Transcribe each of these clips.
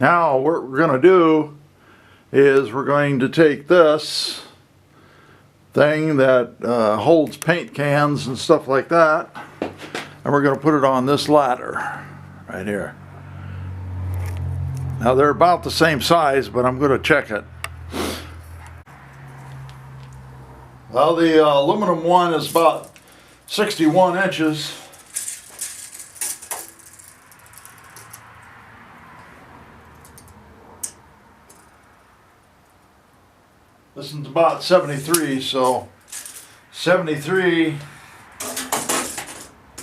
Now what we're going to do is we're going to take this thing that holds paint cans and stuff like that, and we're going to put it on this ladder right here. Now they're about the same size, but I'm going to check it. Well, the aluminum one is about 61 inches. This one's about 73, so 73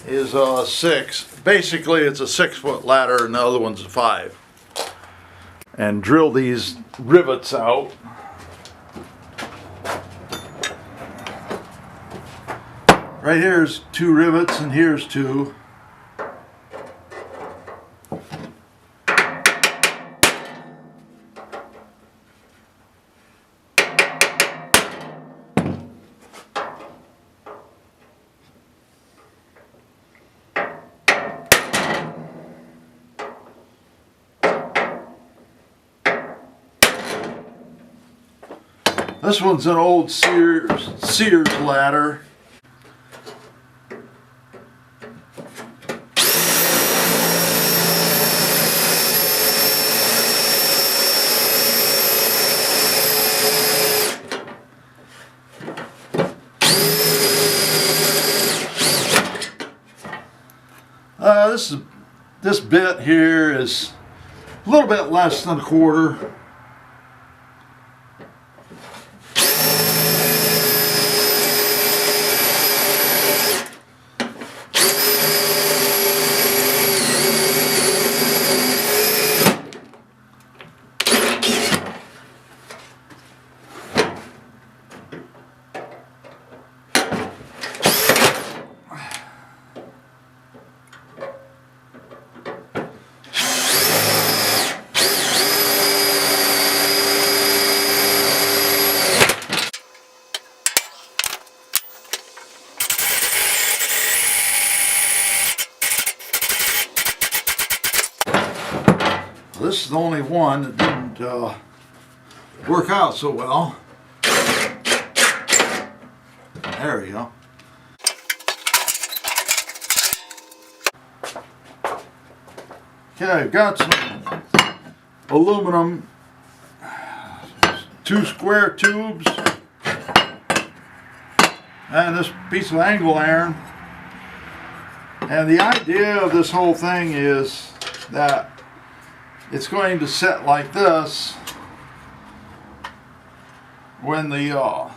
is 6. Basically, it's a 6-foot ladder, and the other one's a 5. And drill these rivets out. Right here's 2 rivets, and here's 2. This one's an old Sears ladder. This bit here is a little bit less than a quarter. This is the only one that didn't work out so well. There we go. Okay, I've got some aluminum, 2 square tubes, and this piece of angle iron. And the idea of this whole thing is that it's going to set like this when the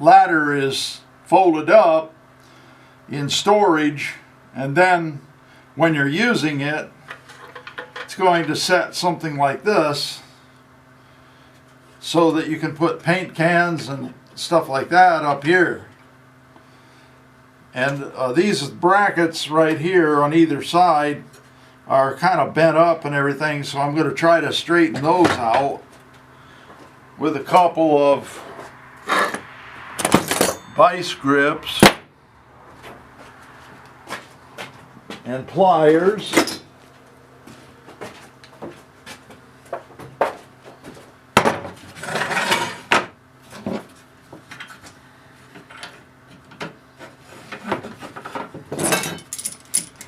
ladder is folded up in storage, and then when you're using it, it's going to set something like this so that you can put paint cans and stuff like that up here. And these brackets right here on either side are kind of bent up and everything, so I'm going to try to straighten those out with a couple of vice grips and pliers.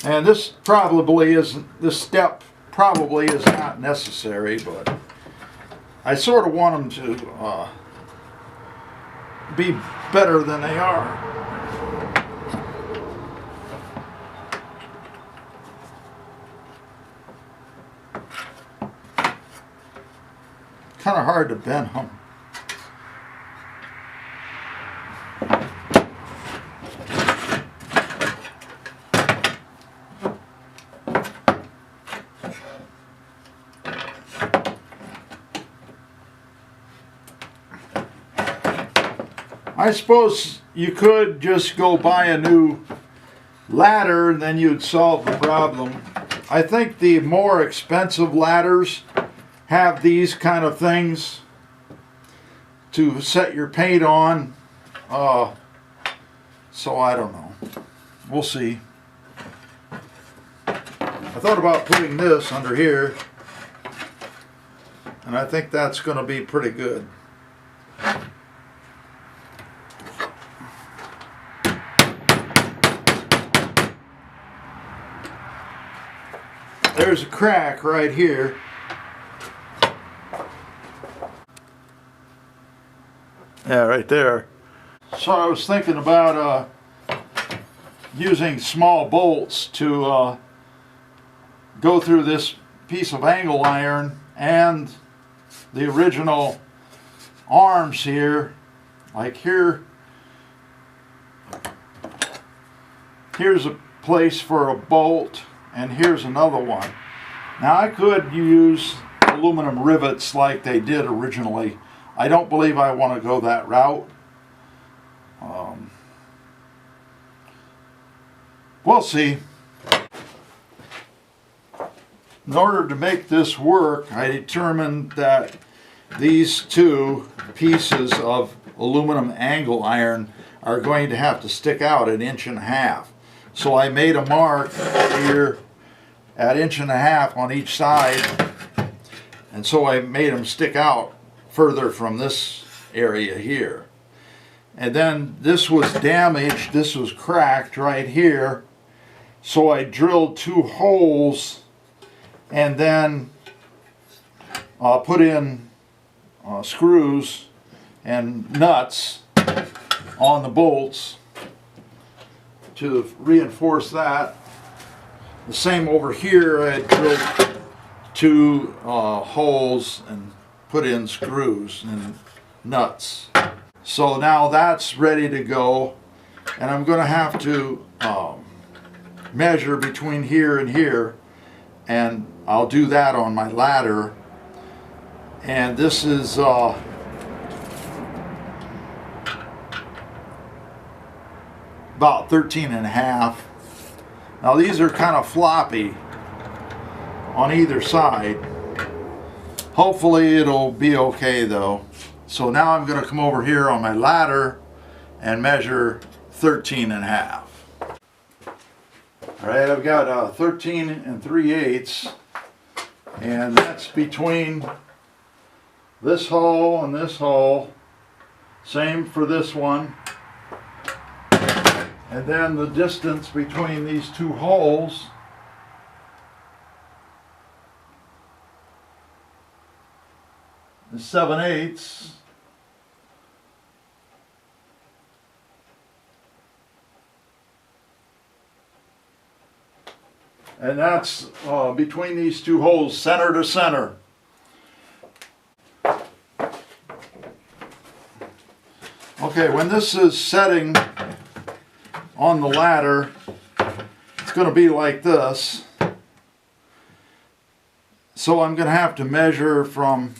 And this step probably is not necessary, but I sort of want them to be better than they are. Kind of hard to bend them. I suppose you could just go buy a new ladder and then you'd solve the problem. I think the more expensive ladders have these kind of things to set your paint on. So I don't know. We'll see. I thought about putting this under here And I think that's going to be pretty good. There's a crack right here. Yeah, right there. So I was thinking about using small bolts to go through this piece of angle iron and the original arms here. Like here's a place for a bolt, and here's another one. Now I could use aluminum rivets like they did originally. I don't believe I want to go that route. We'll see. In order to make this work, I determined that these two pieces of aluminum angle iron are going to have to stick out 1.5 inches. So I made a mark here at 1.5 inches on each side, and so I made them stick out further from this area here. And then this was damaged, this was cracked right here, so I drilled 2 holes and then put in screws and nuts on the bolts to reinforce that. The same over here, I had drilled 2 holes and put in screws and nuts. So now that's ready to go, and I'm going to have to measure between here and here, and I'll do that on my ladder. And this is about 13.5. Now these are kind of floppy on either side. Hopefully it'll be okay though. So now I'm going to come over here on my ladder and measure 13.5. Alright, I've got 13 3/8, and that's between this hole and this hole. Same for this one. And then the distance between these 2 holes is 7/8. And that's between these 2 holes, center to center. Okay, when this is setting on the ladder, it's going to be like this. So I'm going to have to measure from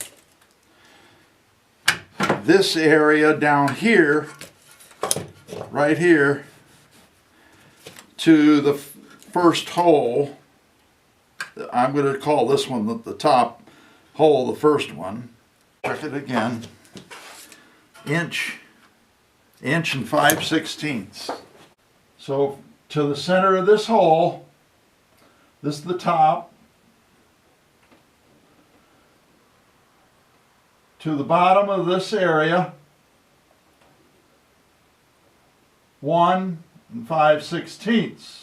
this area down here, right here, to the first hole. I'm going to call this one the top hole, the first one. Check it again. Inch and 5/16. So to the center of this hole, this is the top, to the bottom of this area, 1 5/16.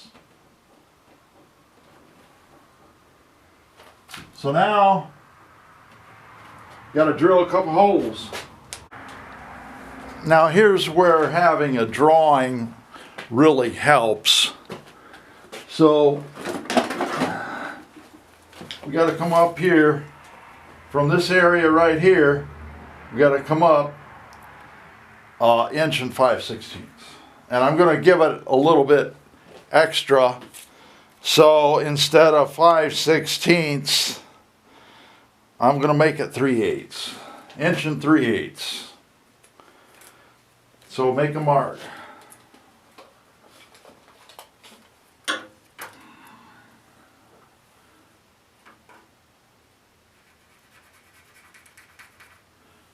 So now, got to drill a couple holes. Now here's where having a drawing really helps. So we got to come up here from this area right here. We got to come up 1 5/16, and I'm going to give it a little bit extra. So instead of 5/16, I'm going to make it 3/8, 1 3/8. So make a mark.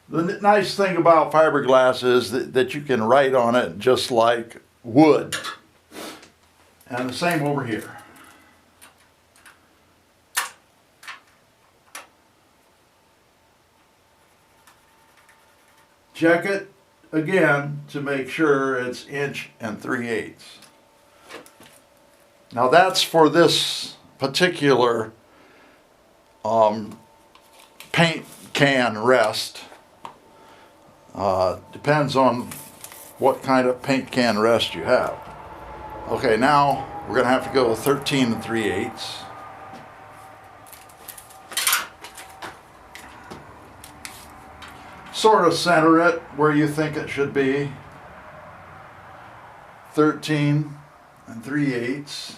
The nice thing about fiberglass is that you can write on it just like wood. And the same over here. check it again to make sure it's 1 3/8. Now that's for this particular paint can rest. Depends on what kind of paint can rest you have. Okay, now we're going to have to go 13 3/8. Sort of center it where you think it should be. 13 3/8.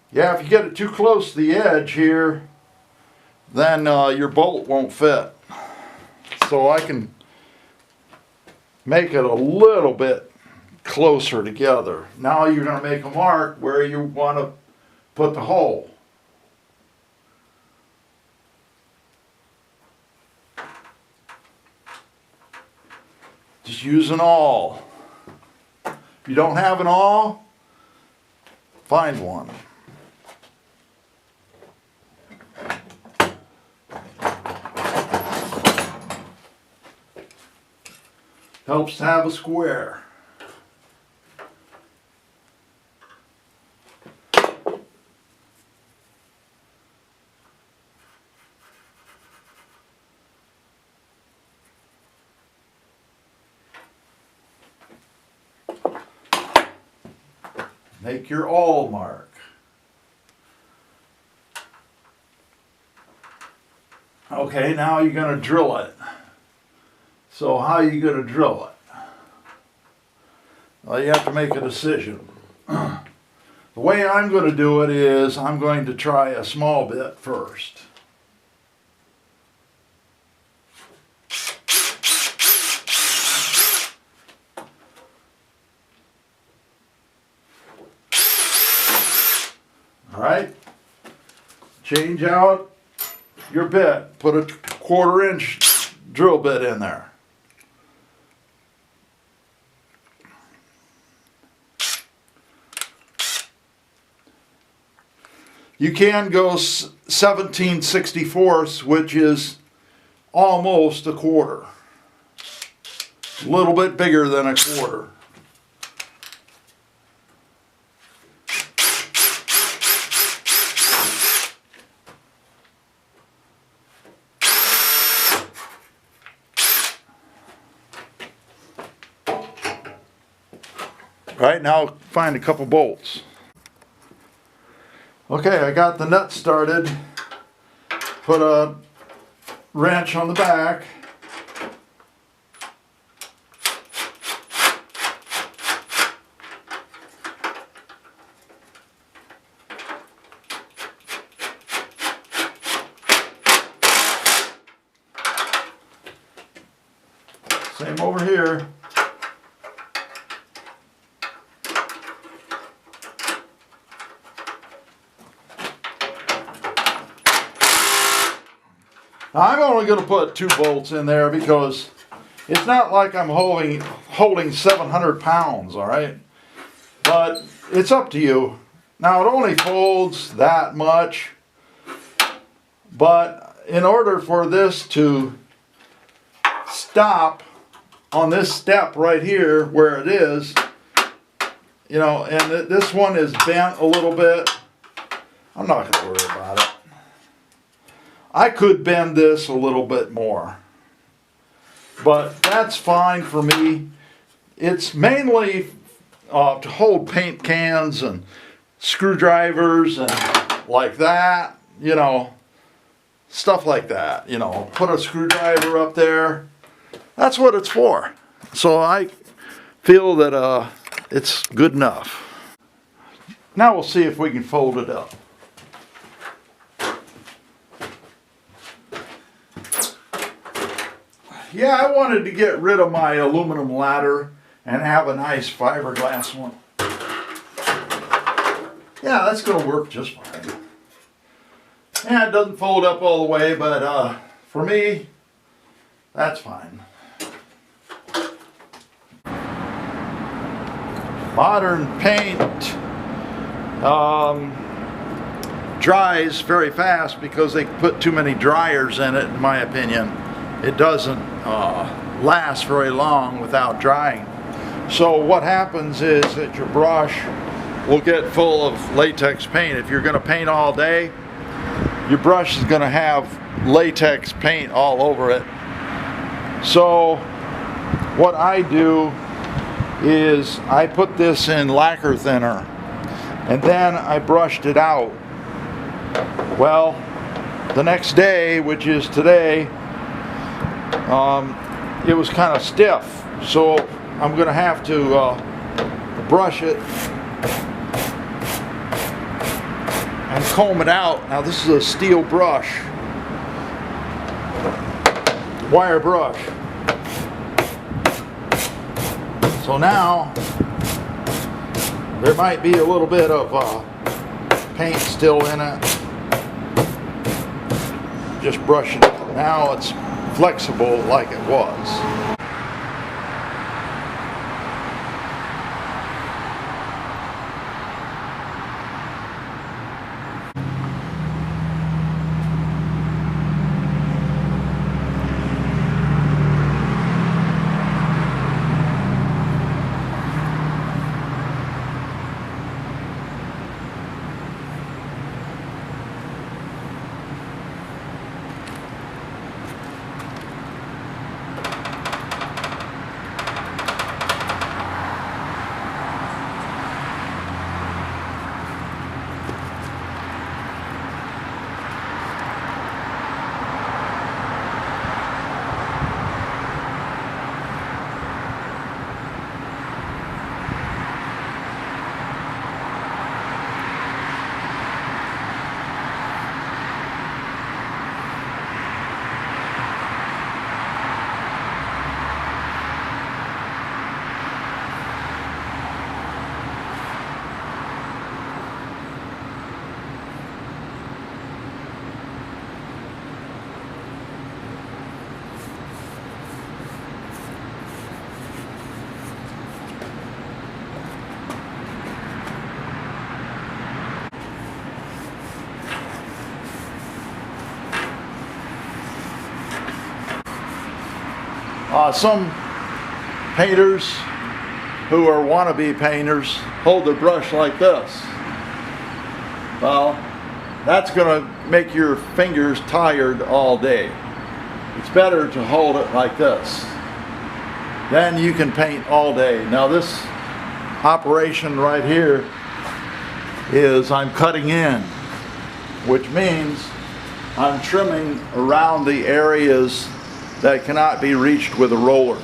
Yeah, if you get it too close to the edge here, then your bolt won't fit. So I can make it a little bit closer together. Now you're going to make a mark where you want to put the hole. Just use an awl. If you don't have an awl, find one. Helps to have a square. Make your awl mark. Okay, now you're going to drill it. So how are you going to drill it? Well, you have to make a decision. The way I'm going to do it is I'm going to try a small bit first. All right, change out your bit. Put a 1/4 inch drill bit in there. You can go 17/64, which is almost a 1/4. A little bit bigger than a 1/4. Right, now find a couple bolts. Okay, I got the nut started. Put a wrench on the back. Same over here. I'm only going to put 2 bolts in there because it's not like I'm holding 700 pounds, all right? But it's up to you. Now it only folds that much, but in order for this to stop on this step right here where it is, you know, and this one is bent a little bit, I'm not going to worry about it. I could bend this a little bit more, but that's fine for me. It's mainly to hold paint cans and screwdrivers and like that, you know, stuff like that, you know, put a screwdriver up there. That's what it's for. So I feel that it's good enough. Now we'll see if we can fold it up. Yeah, I wanted to get rid of my aluminum ladder and have a nice fiberglass one. Yeah, that's going to work just fine. Yeah, it doesn't fold up all the way, but for me, that's fine. Modern paint dries very fast because they put too many dryers in it, in my opinion. It doesn't last very long without drying. So what happens is that your brush will get full of latex paint. If you're going to paint all day, your brush is going to have latex paint all over it. So what I do is I put this in lacquer thinner and then I brushed it out. Well, the next day, which is today, it was kind of stiff, so I'm going to have to brush it and comb it out. Now this is a steel brush, wire brush. So now there might be a little bit of paint still in it. Just brush it out. Now it's flexible like it was. Some painters who are wannabe painters hold their brush like this. Well, that's going to make your fingers tired all day. It's better to hold it like this. Then you can paint all day. Now this operation right here is I'm cutting in, which means I'm trimming around the areas that cannot be reached with a roller.